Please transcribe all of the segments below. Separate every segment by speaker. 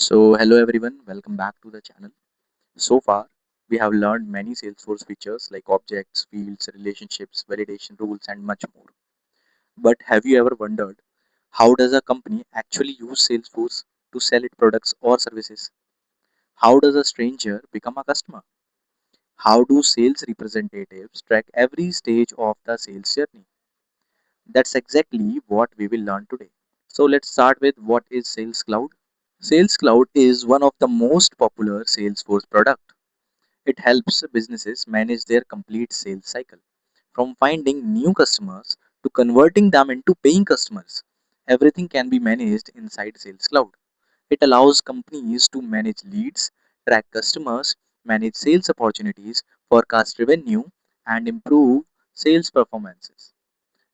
Speaker 1: Hello everyone, welcome back to the channel. So far, we have learned many Salesforce features like objects, fields, relationships, validation rules, and much more. But have you ever wondered how does a company actually use Salesforce to sell its products or services? How does a stranger become a customer? How do sales representatives track every stage of the sales journey? That's exactly what we will learn today. So let's start with what is Sales Cloud. Sales Cloud is one of the most popular Salesforce products. It helps businesses manage their complete sales cycle, from finding new customers to converting them into paying customers. Everything can be managed inside Sales Cloud. It allows companies to manage leads, track customers, manage sales opportunities, forecast revenue, and improve sales performances.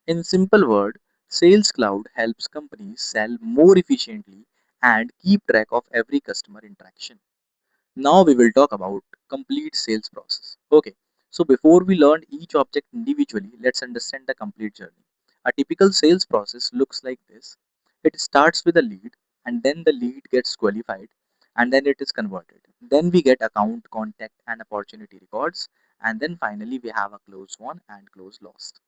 Speaker 1: In simple word, Sales Cloud helps companies sell more efficiently and keep track of every customer interaction. Now we will talk about complete sales process. Okay, so before we learn each object individually, let's understand the complete journey. A typical sales process looks like this. It starts with a lead, and then the lead gets qualified, and then it is converted. Then we get account, contact, and opportunity records, and then finally we have a close won and close lost.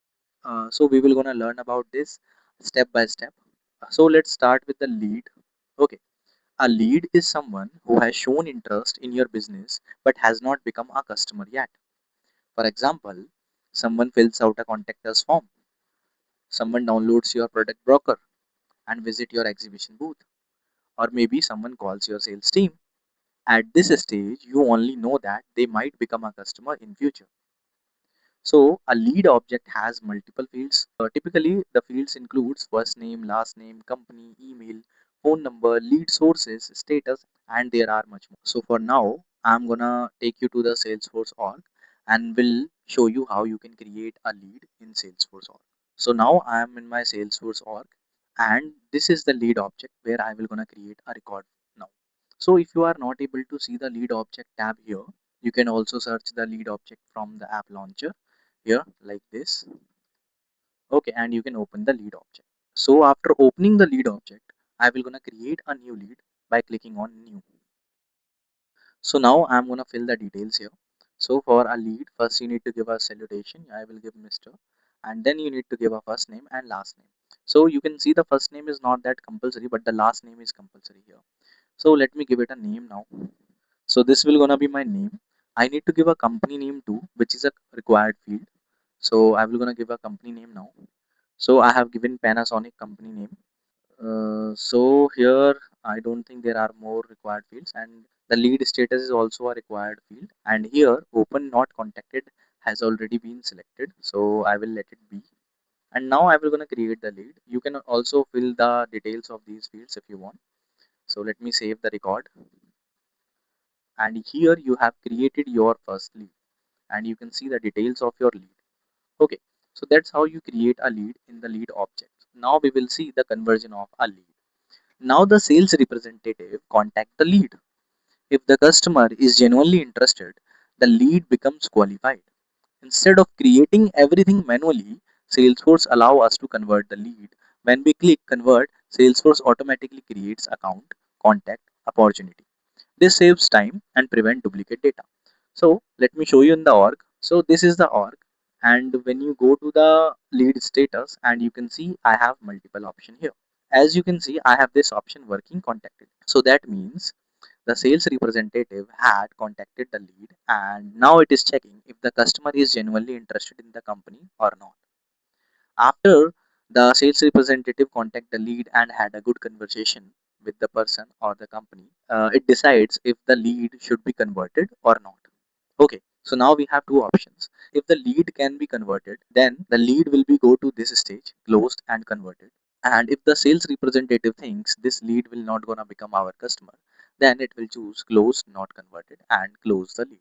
Speaker 1: So we will gonna learn about this step by step. So let's start with the lead. Okay, a lead is someone who has shown interest in your business but has not become a customer yet. For example, someone fills out a contact us form, someone downloads your product broker and visit your exhibition booth, or maybe someone calls your sales team. At this stage, you only know that they might become a customer in future. So a lead object has multiple fields. Typically, the fields includes first name, last name, company, email, phone number, lead sources, status, and there are much more. So for now, I'm gonna take you to the Salesforce org and will show you how you can create a lead in Salesforce org. So now I am in my Salesforce org, and this is the lead object where I will gonna create a record now. So if you are not able to see the lead object tab here, you can also search the lead object from the app launcher here like this. Okay, and you can open the lead object. So after opening the lead object, I will gonna create a new lead by clicking on new. So now I'm gonna fill the details here. So for a lead, first you need to give a salutation. I will give Mr. And then you need to give a first name and last name. So you can see the first name is not that compulsory, but the last name is compulsory here. So let me give it a name now. So this will gonna be my name. I need to give a company name too, which is a required field. So I will gonna give a company name now. So I have given Panasonic company name. So here I don't think there are more required fields, and the lead status is also a required field. And here open not contacted has already been selected. So I will let it be. And now I will gonna create the lead. You can also fill the details of these fields if you want. So let me save the record. And here you have created your first lead, and you can see the details of your lead. Okay, so that's how you create a lead in the lead object. Now we will see the conversion of a lead. Now the sales representative contact the lead. If the customer is genuinely interested, the lead becomes qualified. Instead of creating everything manually, Salesforce allow us to convert the lead. When we click convert, Salesforce automatically creates account, contact, opportunity. This saves time and prevent duplicate data. So let me show you in the org. So this is the org, and when you go to the lead status, and you can see I have multiple option here. As you can see, I have this option working contacted. So that means the sales representative had contacted the lead, and now it is checking if the customer is genuinely interested in the company or not. After the sales representative contact the lead and had a good conversation with the person or the company, it decides if the lead should be converted or not. Okay, so now we have two options. If the lead can be converted, then the lead will be go to this stage, closed and converted. And if the sales representative thinks this lead will not gonna become our customer, then it will choose closed, not converted, and close the lead.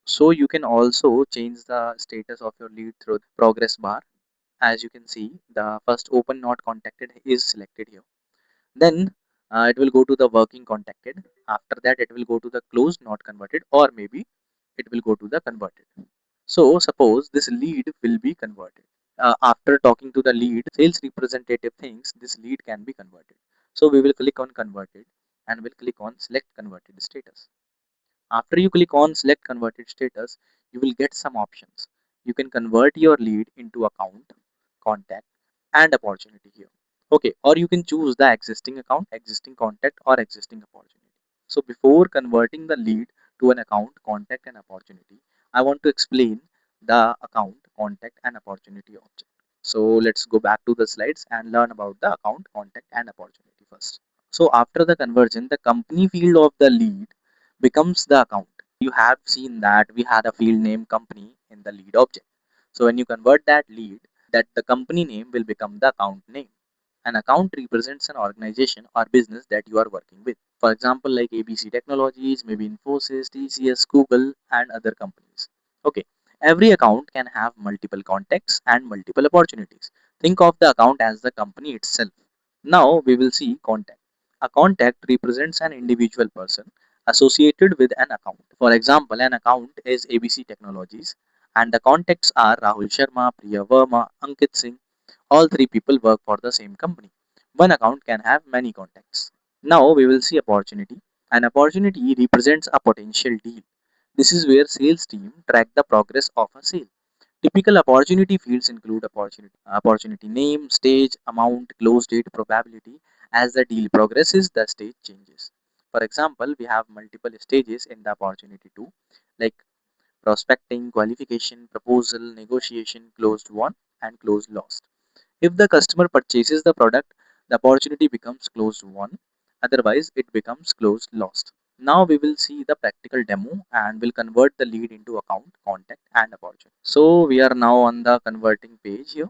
Speaker 1: So you can also change the status of your lead through the progress bar. As you can see, the first open not contacted is selected here. Then it will go to the working contacted. After that, it will go to the closed not converted, or maybe it will go to the converted. So suppose this lead will be converted. After talking to the lead, sales representative thinks this lead can be converted. So we will click on converted, and we'll click on select converted status. After you click on select converted status, you will get some options. You can convert your lead into account, contact, and opportunity here. Okay, or you can choose the existing account, existing contact, or existing opportunity. So before converting the lead to an account, contact, and opportunity, I want to explain the account, contact, and opportunity object. So let's go back to the slides and learn about the account, contact, and opportunity first. So after the conversion, the company field of the lead becomes the account. You have seen that we had a field name company in the lead object. So when you convert that lead, that the company name will become the account name. An account represents an organization or business that you are working with. For example, like ABC Technologies, maybe Infosys, TCS, Google, and other companies. Okay. Every account can have multiple contacts and multiple opportunities. Think of the account as the company itself. Now we will see contact. A contact represents an individual person associated with an account. For example, an account is ABC Technologies and the contacts are Rahul Sharma, Priya Verma, Ankit Singh. All three people work for the same company. One account can have many contacts. Now we will see opportunity. An opportunity represents a potential deal. This is where sales team track the progress of a sale. Typical opportunity fields include opportunity name, stage, amount, close date, probability. As the deal progresses, the stage changes. For example, we have multiple stages in the opportunity too, like prospecting, qualification, proposal, negotiation, closed won, and closed lost. If the customer purchases the product, the opportunity becomes closed won. Otherwise, it becomes closed lost. Now we will see the practical demo and will convert the lead into account, contact, and opportunity. So we are now on the converting page here.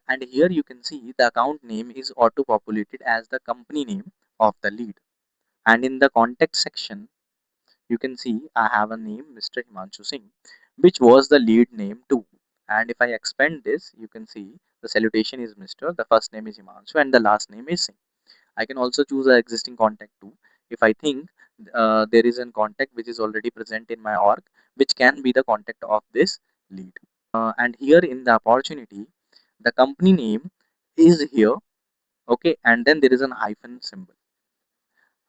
Speaker 1: And here you can see the account name is auto populated as the company name of the lead. And in the contact section, you can see I have a name, Mr. Himanshu Singh, which was the lead name too. And if I expand this, you can see the salutation is Mr. The first name is Himanshu and the last name is Singh. I can also choose an existing contact too. If I think there is a contact which is already present in my org, which can be the contact of this lead. And here in the opportunity, the company name is here, okay, and then there is an hyphen symbol.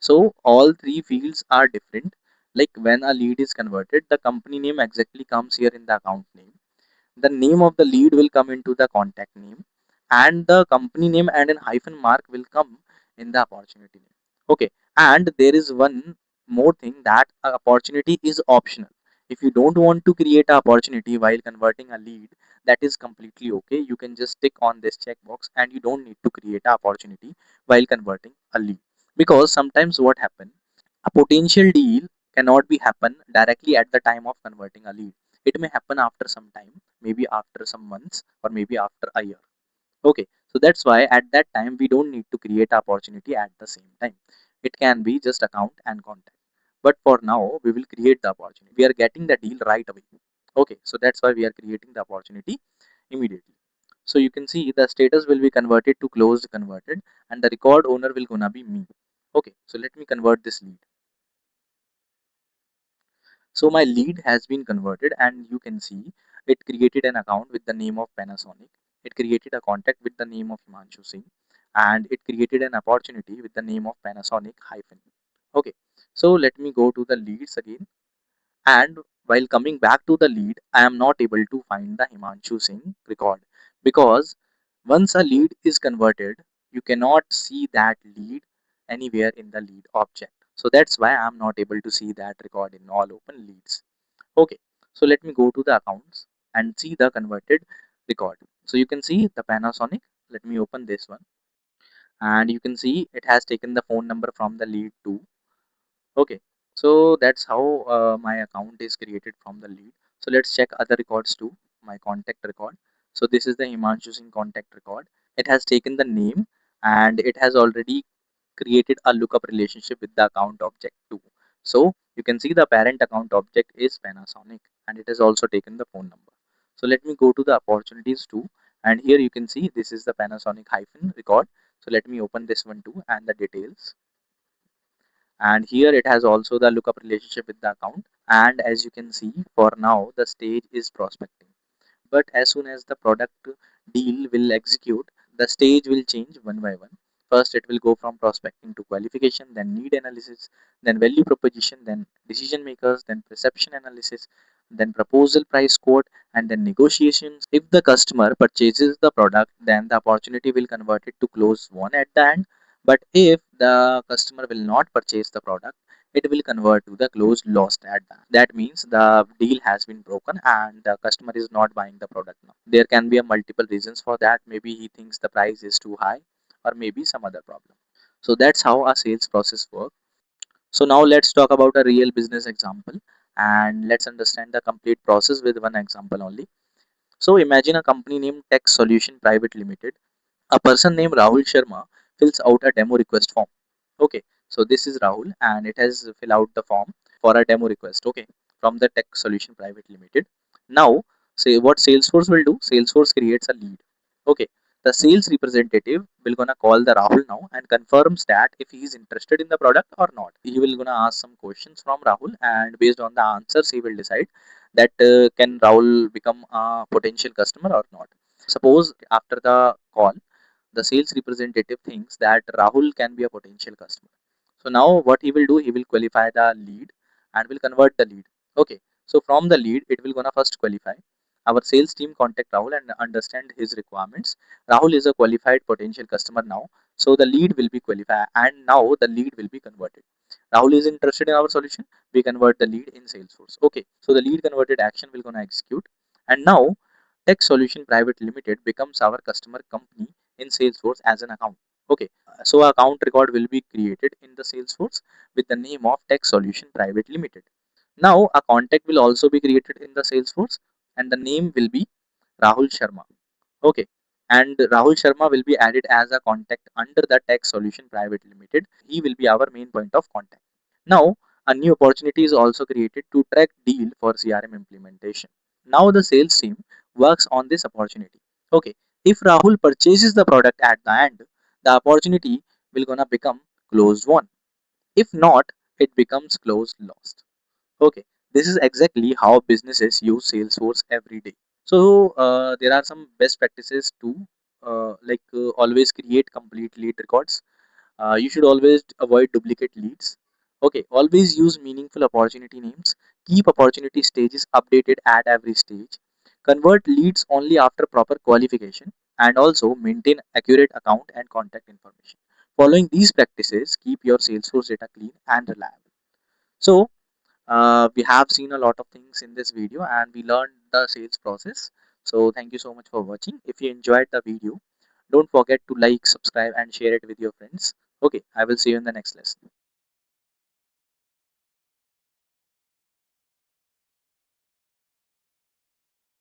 Speaker 1: So all three fields are different. Like when a lead is converted, the company name exactly comes here in the account name. The name of the lead will come into the contact name, and the company name and an hyphen mark will come in the opportunity name. Okay, and there is one more thing that a opportunity is optional. If you don't want to create an opportunity while converting a lead, that is completely okay. You can just tick on this checkbox and you don't need to create an opportunity while converting a lead. Because sometimes what happens, a potential deal cannot be happen directly at the time of converting a lead. It may happen after some time, maybe after some months or maybe after a year. Okay, so that's why at that time we don't need to create opportunity at the same time. It can be just account and contact. But for now, we will create the opportunity. We are getting the deal right away. Okay, so that's why we are creating the opportunity immediately. So you can see the status will be converted to closed converted and the record owner will gonna be me. Okay, so let me convert this lead. So my lead has been converted and you can see it created an account with the name of Panasonic. It created a contact with the name of Himanshu Singh and it created an opportunity with the name of Panasonic hyphen. Okay, so let me go to the leads again, and while coming back to the lead, I am not able to find the Himanshu Singh record because once a lead is converted, you cannot see that lead anywhere in the lead object. So that's why I'm not able to see that record in all open leads. Okay, so let me go to the accounts and see the converted record. So you can see the Panasonic. Let me open this one and you can see it has taken the phone number from the lead too. Okay, so that's how my account is created from the lead. So let's check other records too. My contact record. So this is the Himanshu Singh contact record. It has taken the name and it has already created a lookup relationship with the account object too. So you can see the parent account object is Panasonic and it has also taken the phone number. So let me go to the opportunities too. And here you can see this is the Panasonic hyphen record. So let me open this one too and the details, and here it has also the lookup relationship with the account. And as you can see, for now the stage is prospecting, but as soon as the product deal will execute, the stage will change one by one. First, it will go from prospecting to qualification, then need analysis, then value proposition, then decision makers, then perception analysis, then proposal price quote, and then negotiations. If the customer purchases the product, then the opportunity will convert it to close one at the end. But if the customer will not purchase the product, it will convert to the close lost at the end. That means the deal has been broken and the customer is not buying the product now. There can be a multiple reasons for that. Maybe he thinks the price is too high, or maybe some other problem. So that's how a sales process works. So now let's talk about a real business example, and let's understand the complete process with one example only. So imagine a company named Tech Solution Private Limited. A person named Rahul Sharma fills out a demo request form. Okay, so this is Rahul and it has fill out the form for a demo request. Okay, from the Tech Solution Private Limited. Now, say what Salesforce will do. Salesforce creates a lead. Okay, the sales representative will gonna call the Rahul now and confirms that if he is interested in the product or not. He will gonna ask some questions from Rahul, and based on the answers, he will decide that can Rahul become a potential customer or not. Suppose after the call, the sales representative thinks that Rahul can be a potential customer. So now what he will do, he will qualify the lead and will convert the lead. Okay. So from the lead, it will gonna first qualify. Our sales team contact Rahul and understand his requirements. Rahul is a qualified potential customer now. So the lead will be qualified and now the lead will be converted. Rahul is interested in our solution. We convert the lead in Salesforce. Okay. So the lead converted action will gonna execute. And now Tech Solution Private Limited becomes our customer company in Salesforce as an account. Okay, so account record will be created in the Salesforce with the name of Tech Solution Private Limited. Now a contact will also be created in the Salesforce and the name will be Rahul Sharma. Okay, and Rahul Sharma will be added as a contact under the Tech Solution Private Limited. He will be our main point of contact. Now a new opportunity is also created to track deal for CRM implementation. Now the sales team works on this opportunity. Okay, if Rahul purchases the product at the end, the opportunity will gonna become closed one. If not, it becomes closed lost. Okay, this is exactly how businesses use Salesforce every day. So there are some best practices too, always create complete lead records. You should always avoid duplicate leads. Okay, always use meaningful opportunity names. Keep opportunity stages updated at every stage. Convert leads only after proper qualification, and also maintain accurate account and contact information. Following these practices, keep your Salesforce data clean and reliable. So, we have seen a lot of things in this video and we learned the sales process. So, thank you so much for watching. If you enjoyed the video, don't forget to like, subscribe, and share it with your friends. Okay, I will see you in the next lesson.